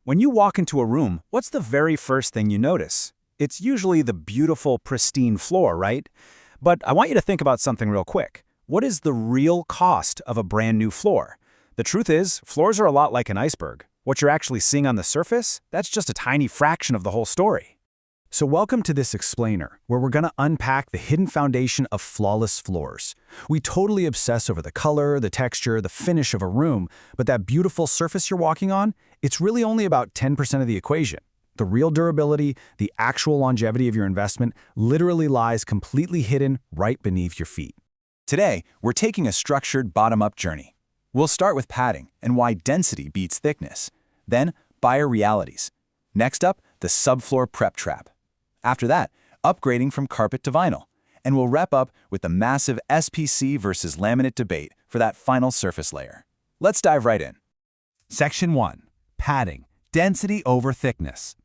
When you walk into a room, what's the very first thing you notice? It's usually the beautiful, pristine floor, right? But I want you to think about something real quick. What is the real cost of a brand new floor? The truth is, floors are a lot like an iceberg. What you're actually seeing on the surface, that's just a tiny fraction of the whole story. So welcome to this explainer, where we're going to unpack the hidden foundation of flawless floors. We totally obsess over the color, the texture, the finish of a room, but that beautiful surface you're walking on, it's really only about 10% of the equation. The real durability, the actual longevity of your investment, literally lies completely hidden right beneath your feet. Today, we're taking a structured bottom-up journey. We'll start with padding and why density beats thickness. Then, buyer realities. Next up, the subfloor prep trap. After that, upgrading from carpet to vinyl. And we'll wrap up with the massive SPC versus laminate debate for that final surface layer. Let's dive right in. Section 1. Padding. Density over thickness.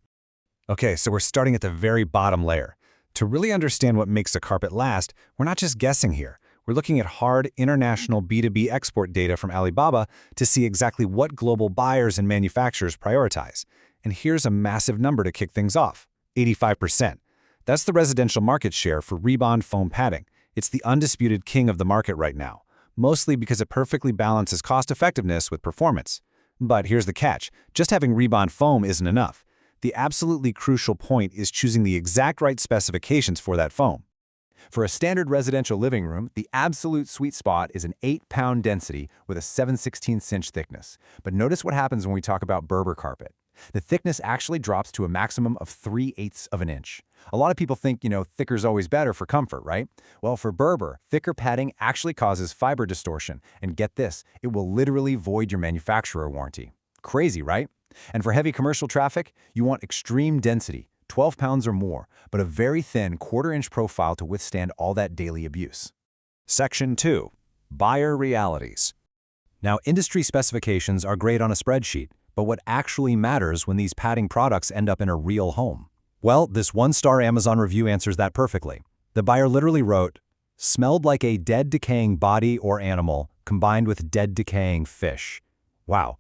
Okay, so we're starting at the very bottom layer. To really understand what makes a carpet last, we're not just guessing here. We're looking at hard international B2B export data from Alibaba to see exactly what global buyers and manufacturers prioritize. And here's a massive number to kick things off. 85%. That's the residential market share for Rebond foam padding. It's the undisputed king of the market right now, mostly because it perfectly balances cost-effectiveness with performance. But here's the catch. Just having Rebond foam isn't enough. The absolutely crucial point is choosing the exact right specifications for that foam. For a standard residential living room, the absolute sweet spot is an 8-pound density with a 7/16" thickness. But notice what happens when we talk about Berber carpet. The thickness actually drops to a maximum of 3/8 of an inch. A lot of people think, thicker is always better for comfort, right? Well, for Berber, thicker padding actually causes fiber distortion. And get this, it will literally void your manufacturer warranty. Crazy, right? And for heavy commercial traffic, you want extreme density, 12 pounds or more, but a very thin 1/4-inch profile to withstand all that daily abuse. Section 2. Buyer realities. Now, industry specifications are great on a spreadsheet, but what actually matters when these padding products end up in a real home? Well, this 1-star Amazon review answers that perfectly. The buyer literally wrote, "Smelled like a dead decaying body or animal combined with dead decaying fish." Wow.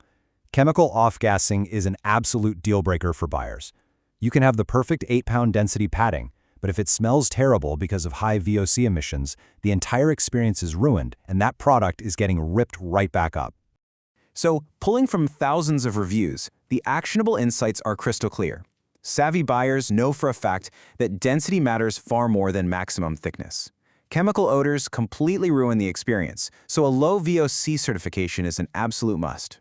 Chemical off-gassing is an absolute deal-breaker for buyers. You can have the perfect 8-pound density padding, but if it smells terrible because of high VOC emissions, the entire experience is ruined, and that product is getting ripped right back up. So, pulling from thousands of reviews, the actionable insights are crystal clear. Savvy buyers know for a fact that density matters far more than maximum thickness. Chemical odors completely ruin the experience, so a low VOC certification is an absolute must.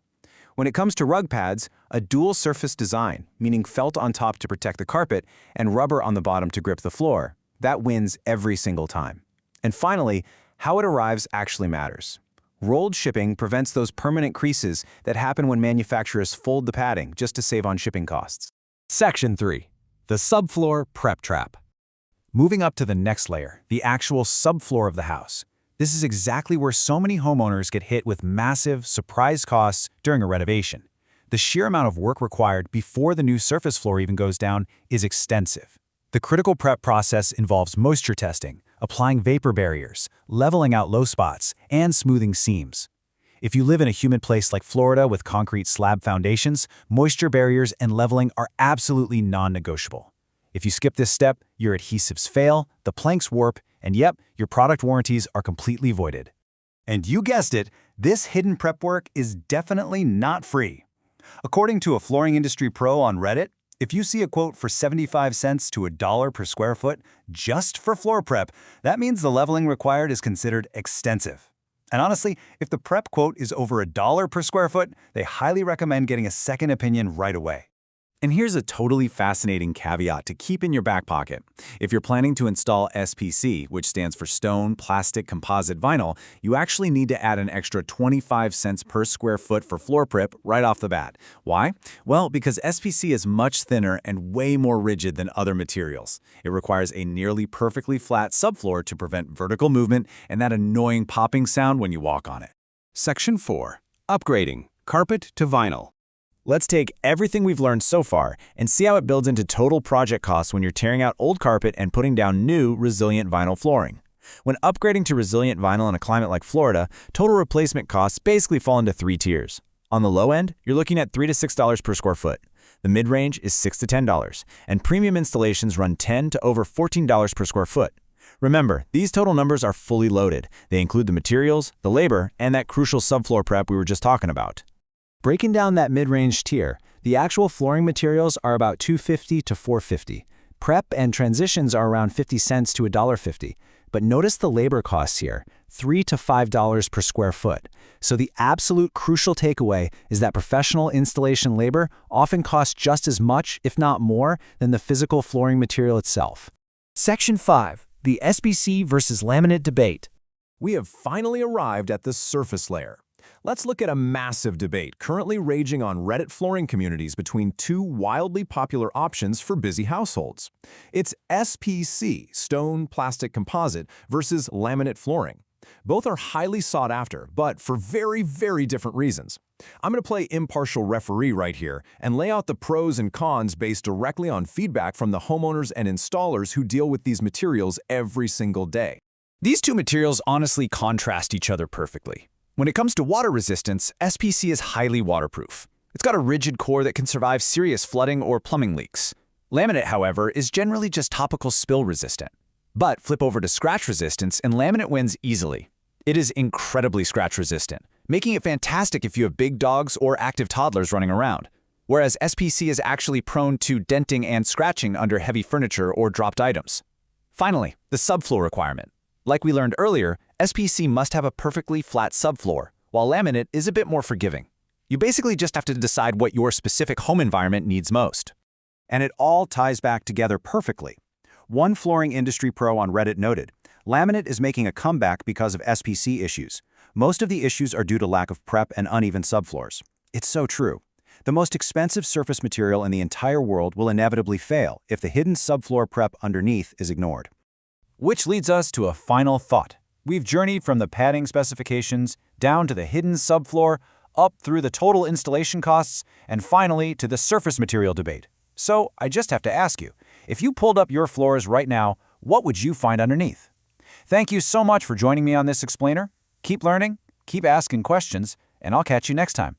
When it comes to rug pads, a dual-surface design, meaning felt on top to protect the carpet and rubber on the bottom to grip the floor, that wins every single time. And finally, how it arrives actually matters. Rolled shipping prevents those permanent creases that happen when manufacturers fold the padding just to save on shipping costs. Section 3. The subfloor prep trap. Moving up to the next layer, the actual subfloor of the house. This is exactly where so many homeowners get hit with massive, surprise costs during a renovation. The sheer amount of work required before the new surface floor even goes down is extensive. The critical prep process involves moisture testing, applying vapor barriers, leveling out low spots, and smoothing seams. If you live in a humid place like Florida with concrete slab foundations, moisture barriers and leveling are absolutely non-negotiable. If you skip this step, your adhesives fail, the planks warp, and yep, your product warranties are completely voided. And you guessed it, this hidden prep work is definitely not free. According to a flooring industry pro on Reddit, if you see a quote for 75 cents to $1 per square foot just for floor prep, that means the leveling required is considered extensive. And honestly, if the prep quote is over $1 per square foot, they highly recommend getting a second opinion right away. And here's a totally fascinating caveat to keep in your back pocket. If you're planning to install SPC, which stands for Stone Plastic Composite Vinyl, you actually need to add an extra 25 cents per square foot for floor prep right off the bat. Why? Well, because SPC is much thinner and way more rigid than other materials. It requires a nearly perfectly flat subfloor to prevent vertical movement and that annoying popping sound when you walk on it. Section 4. Upgrading carpet to vinyl. Let's take everything we've learned so far and see how it builds into total project costs when you're tearing out old carpet and putting down new, resilient vinyl flooring. When upgrading to resilient vinyl in a climate like Florida, total replacement costs basically fall into 3 tiers. On the low end, you're looking at $3 to $6 per square foot. The mid-range is $6 to $10, and premium installations run $10 to over $14 per square foot. Remember, these total numbers are fully loaded. They include the materials, the labor, and that crucial subfloor prep we were just talking about. Breaking down that mid-range tier, the actual flooring materials are about $250 to $450. Prep and transitions are around 50 cents to $1.50. But notice the labor costs here, $3 to $5 per square foot. So the absolute crucial takeaway is that professional installation labor often costs just as much, if not more, than the physical flooring material itself. Section 5. The SBC versus laminate debate. We have finally arrived at the surface layer. Let's look at a massive debate currently raging on Reddit flooring communities between two wildly popular options for busy households. It's SPC, stone plastic composite, versus laminate flooring. Both are highly sought after, but for very, very different reasons. I'm going to play impartial referee right here and lay out the pros and cons based directly on feedback from the homeowners and installers who deal with these materials every single day. These two materials honestly contrast each other perfectly. When it comes to water resistance, SPC is highly waterproof. It's got a rigid core that can survive serious flooding or plumbing leaks. Laminate, however, is generally just topical spill resistant. But flip over to scratch resistance and laminate wins easily. It is incredibly scratch resistant, making it fantastic if you have big dogs or active toddlers running around. Whereas SPC is actually prone to denting and scratching under heavy furniture or dropped items. Finally, the subfloor requirement. Like we learned earlier, SPC must have a perfectly flat subfloor, while laminate is a bit more forgiving. You basically just have to decide what your specific home environment needs most. And it all ties back together perfectly. One flooring industry pro on Reddit noted, laminate is making a comeback because of SPC issues. Most of the issues are due to lack of prep and uneven subfloors. It's so true. The most expensive surface material in the entire world will inevitably fail if the hidden subfloor prep underneath is ignored. Which leads us to a final thought. We've journeyed from the padding specifications down to the hidden subfloor, up through the total installation costs, and finally to the surface material debate. So I just have to ask you, if you pulled up your floors right now, what would you find underneath? Thank you so much for joining me on this explainer. Keep learning, keep asking questions, and I'll catch you next time.